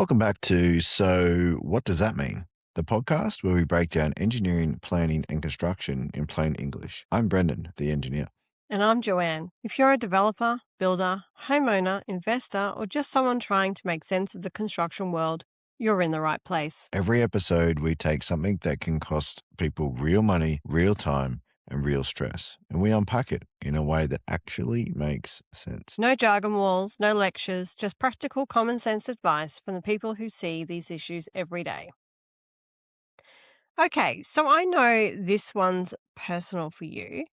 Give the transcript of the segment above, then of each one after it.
Welcome back to So What Does That Mean? The podcast where we break down engineering, planning, and construction in plain English. I'm Brendan, the engineer. And I'm Joanne. If you're a developer, builder, homeowner, investor, or just someone trying to make sense of the construction world, you're in the right place. Every episode, we take something that can cost people real money, real time, and real stress, and we unpack it in a way that actually makes sense. No jargon walls, no lectures, just practical common sense advice from the people who see these issues every day. Okay, so I know this one's personal for you.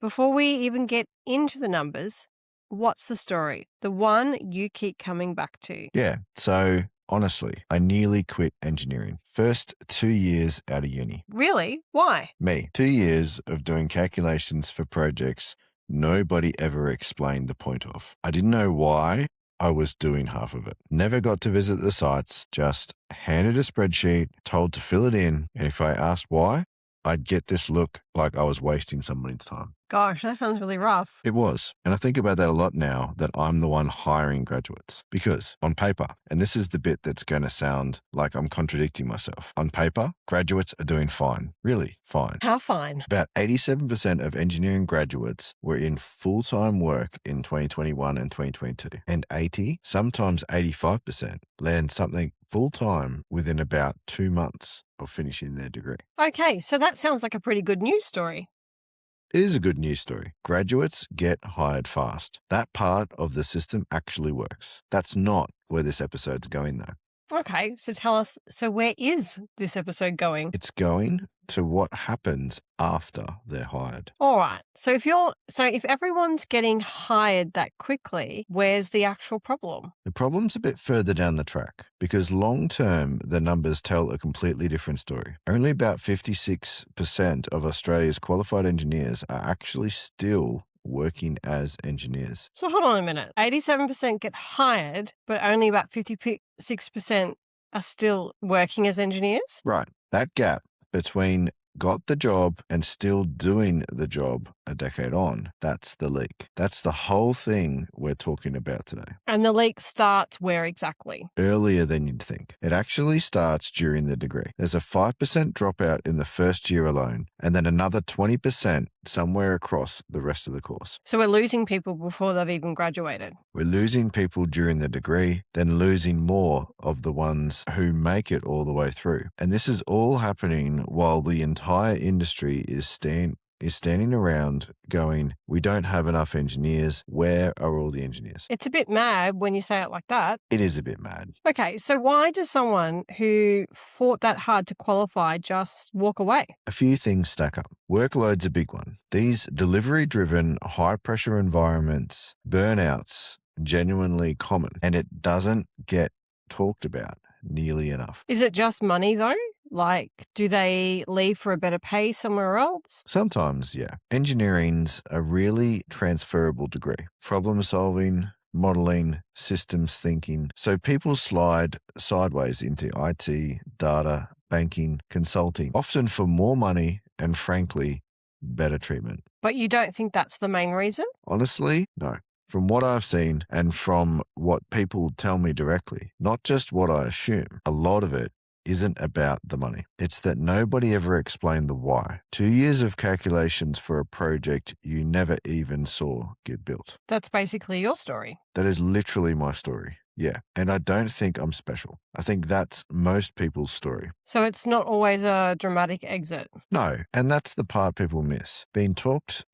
Before we even get into the numbers, what's the story? The one you keep coming back to. Yeah, so honestly, I nearly quit engineering. First 2 years out of uni. Really? Why? Me, 2 years of doing calculations for projects nobody ever explained the point of. I didn't know why I was doing half of it. Never got to visit the sites, just handed a spreadsheet, told to fill it in, and if I asked why, I'd get this look like I was wasting somebody's time. Gosh, that sounds really rough. It was. And I think about that a lot now that I'm the one hiring graduates. Because on paper, and this is the bit that's going to sound like I'm contradicting myself. On paper, graduates are doing fine. Really fine. How fine? About 87% of engineering graduates were in full-time work in 2021 and 2022. And 80, sometimes 85%, land something full-time within about 2 months of finishing their degree. Okay, so that sounds like a pretty good news story. It is a good news story. Graduates get hired fast. That part of the system actually works. That's not where this episode's going, though. Okay, so tell us, so where is this episode going? It's going to what happens after they're hired. All right. So if everyone's getting hired that quickly, where's the actual problem? The problem's a bit further down the track because long term, the numbers tell a completely different story. Only about 56% of Australia's qualified engineers are actually still working as engineers. So hold on a minute. 87% get hired, but only about 56% are still working as engineers? Right. That gap between got the job and still doing the job a decade on, that's the leak. That's the whole thing we're talking about today. And the leak starts where exactly? Earlier than you'd think. It actually starts during the degree. There's a 5% dropout in the first year alone, and then another 20% somewhere across the rest of the course. So we're losing people before they've even graduated. We're losing people during the degree, then losing more of the ones who make it all the way through. And this is all happening while the entire industry is standing around going, we don't have enough engineers. Where are all the engineers? It's a bit mad when you say it like that. It is a bit mad. Okay, so why does someone who fought that hard to qualify just walk away? A few things stack up. Workload's a big one. These delivery-driven, high-pressure environments, burnouts, genuinely common, and it doesn't get talked about nearly enough. Is it just money though? Like, do they leave for a better pay somewhere else? Sometimes, yeah. Engineering's a really transferable degree. Problem solving, modeling, systems thinking. So people slide sideways into IT, data, banking, consulting, often for more money and frankly, better treatment. But you don't think that's the main reason? Honestly, no. From what I've seen and from what people tell me directly, not just what I assume, a lot of it isn't about the money. It's that nobody ever explained the why. 2 years of calculations for a project you never even saw get built. That's basically your story. That is literally my story. Yeah. And I don't think I'm special. I think that's most people's story. So it's not always a dramatic exit. No. And that's the part people miss. Being talked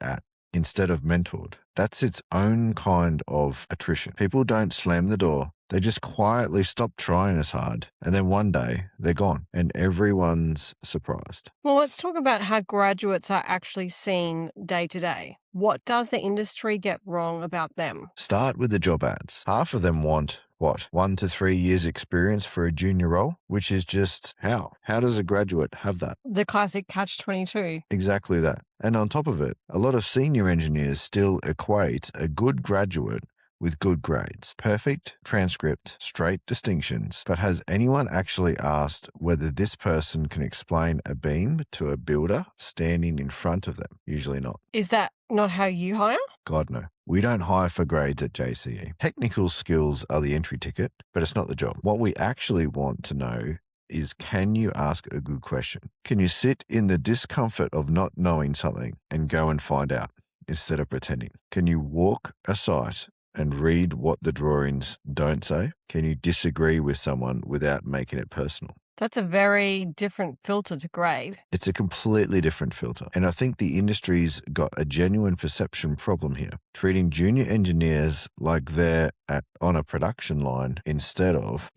at instead of mentored. That's its own kind of attrition. People don't slam the door. They just quietly stop trying as hard, and then one day they're gone, and everyone's surprised. Well, let's talk about how graduates are actually seen day to day. What does the industry get wrong about them? Start with the job ads. Half of them want, 1 to 3 years experience for a junior role, which is just how? How does a graduate have that? The classic catch-22. Exactly that. And on top of it, a lot of senior engineers still equate a good graduate with good grades, perfect transcript, straight distinctions. But has anyone actually asked whether this person can explain a beam to a builder standing in front of them? Usually not. Is that not how you hire? God, no. We don't hire for grades at JCE. Technical skills are the entry ticket, but it's not the job. What we actually want to know is, can you ask a good question? Can you sit in the discomfort of not knowing something and go and find out instead of pretending? Can you walk a site and read what the drawings don't say? Can you disagree with someone without making it personal? That's a very different filter to grade. It's a completely different filter. And I think the industry's got a genuine perception problem here, treating junior engineers like they're on a production line instead of,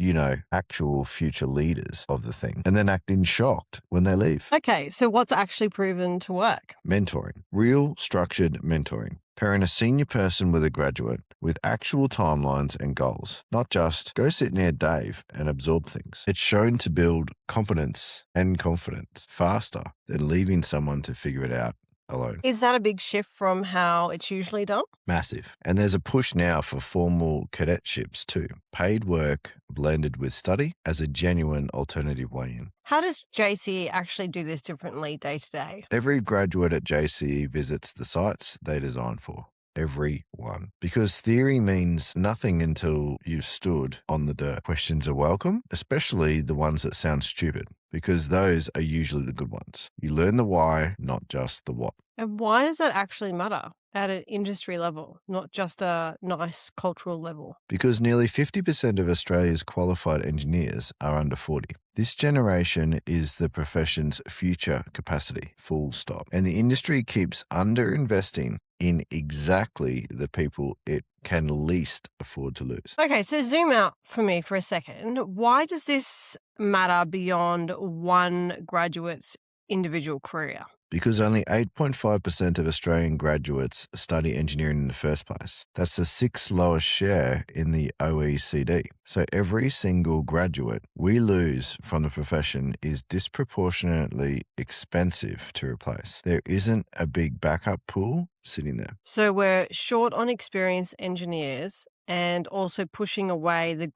actual future leaders of the thing, and then acting shocked when they leave. Okay, so what's actually proven to work? Mentoring, real structured mentoring. Pairing a senior person with a graduate with actual timelines and goals, not just go sit near Dave and absorb things. It's shown to build competence and confidence faster than leaving someone to figure it out alone. Is that a big shift from how it's usually done? Massive. And there's a push now for formal cadetships too. Paid work blended with study as a genuine alternative way in. How does JCE actually do this differently day to day? Every graduate at JCE visits the sites they designed for. Every one. Because theory means nothing until you've stood on the dirt. Questions are welcome, especially the ones that sound stupid, because those are usually the good ones. You learn the why, not just the what. And why does that actually matter at an industry level, not just a nice cultural level? Because nearly 50% of Australia's qualified engineers are under 40. This generation is the profession's future capacity, full stop. And the industry keeps underinvesting in exactly the people it can least afford to lose. Okay, so zoom out for me for a second. Why does this matter beyond one graduate's individual career? Because only 8.5% of Australian graduates study engineering in the first place. That's the sixth lowest share in the OECD. So every single graduate we lose from the profession is disproportionately expensive to replace. There isn't a big backup pool sitting there. So we're short on experienced engineers and also pushing away the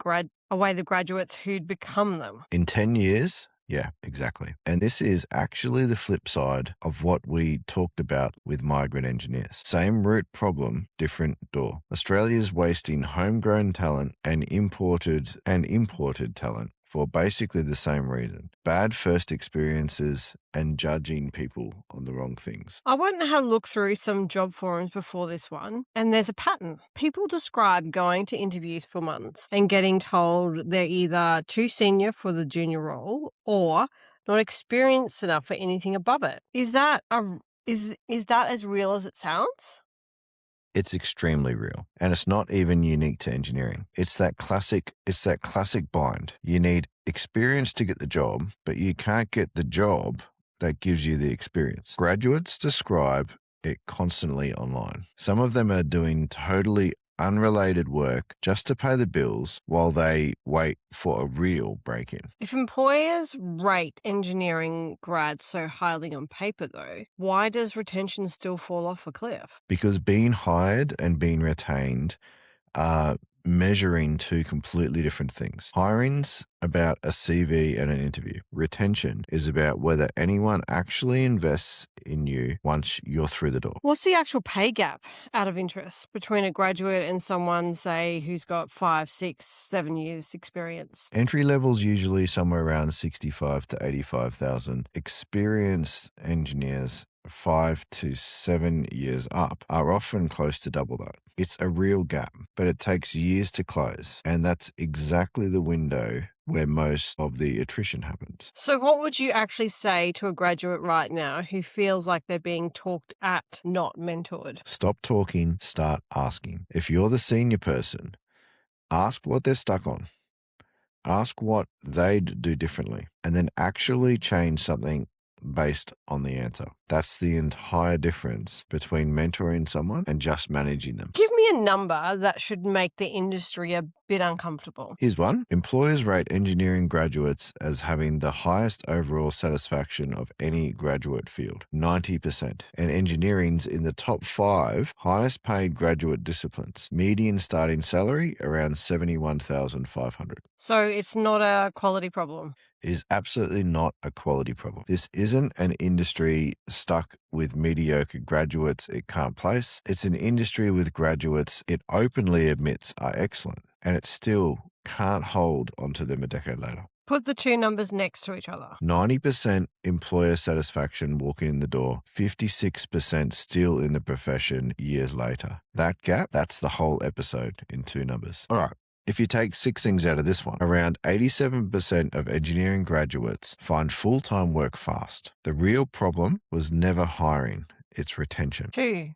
graduates who'd become them. In 10 years, yeah, exactly. And this is actually the flip side of what we talked about with migrant engineers. Same root problem, different door. Australia's wasting homegrown talent and imported talent for basically the same reason. Bad first experiences and judging people on the wrong things. I went and had a look through some job forums before this one, and there's a pattern. People describe going to interviews for months and getting told they're either too senior for the junior role or not experienced enough for anything above it. Is that as real as it sounds? It's extremely real, and it's not even unique to engineering. It's that classic bind. You need experience to get the job, but you can't get the job that gives you the experience. Graduates describe it constantly online. Some of them are doing totally unrelated work just to pay the bills while they wait for a real break-in. If employers rate engineering grads so highly on paper, though, why does retention still fall off a cliff? Because being hired and being retained are measuring two completely different things. Hiring's about a CV and an interview. Retention is about whether anyone actually invests in you once you're through the door. What's the actual pay gap, out of interest, between a graduate and someone, say, who's got 5, 6, 7 years experience? Entry level's usually somewhere around 65 to 85,000. Experienced engineers 5 to 7 years up are often close to double that. It's a real gap, but it takes years to close. And that's exactly the window where most of the attrition happens. So what would you actually say to a graduate right now who feels like they're being talked at, not mentored? Stop talking, start asking. If you're the senior person, ask what they're stuck on. Ask what they'd do differently, and then actually change something based on the answer. That's the entire difference between mentoring someone and just managing them. Give me a number that should make the industry a bit uncomfortable. Here's one. Employers rate engineering graduates as having the highest overall satisfaction of any graduate field, 90%. And engineering's in the top 5 highest paid graduate disciplines. Median starting salary around $71,500. So it's not a quality problem. Is absolutely not a quality problem. This isn't an industry stuck with mediocre graduates it can't place. It's an industry with graduates it openly admits are excellent, and it still can't hold onto them a decade later. Put the two numbers next to each other. 90% employer satisfaction walking in the door, 56% still in the profession years later. That gap, that's the whole episode in two numbers. All right. If you take 6 things out of this one, around 87% of engineering graduates find full-time work fast. The real problem was never hiring, it's retention. 2.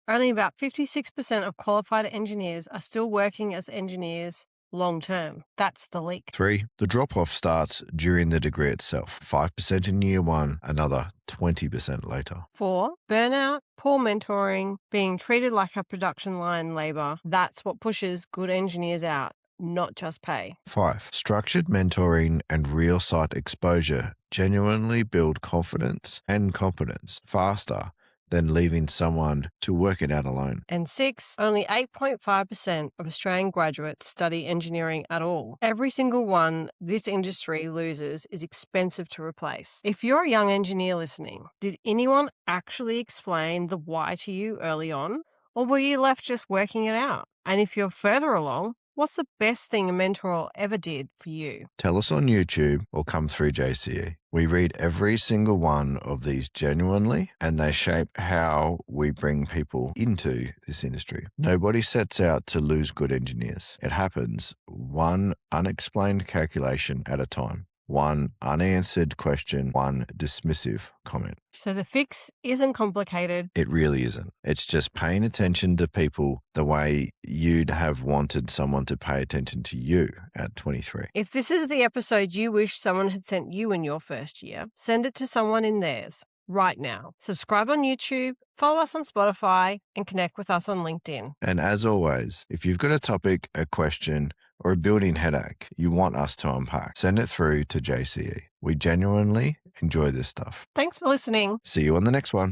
Only about 56% of qualified engineers are still working as engineers long term. That's the leak. 3. The drop-off starts during the degree itself. 5% in year 1, another 20% later. 4. Burnout, poor mentoring, being treated like a production line labor. That's what pushes good engineers out, not just pay. 5. Structured mentoring and real site exposure genuinely build confidence and competence faster than leaving someone to work it out alone. And 6, only 8.5% of Australian graduates study engineering at all. Every single one this industry loses is expensive to replace. If you're a young engineer listening, did anyone actually explain the why to you early on? Or were you left just working it out? And if you're further along, what's the best thing a mentor ever did for you? Tell us on YouTube or come through JCE. We read every single one of these genuinely, and they shape how we bring people into this industry. Nobody sets out to lose good engineers. It happens one unexplained calculation at a time. One unanswered question, one dismissive comment. So the fix isn't complicated. It really isn't. It's just paying attention to people the way you'd have wanted someone to pay attention to you at 23. If this is the episode you wish someone had sent you in your first year, send it to someone in theirs right now. Subscribe on YouTube, follow us on Spotify, and connect with us on LinkedIn. And as always, if you've got a topic, a question, or a building headache you want us to unpack, send it through to JCE. We genuinely enjoy this stuff. Thanks for listening. See you on the next one.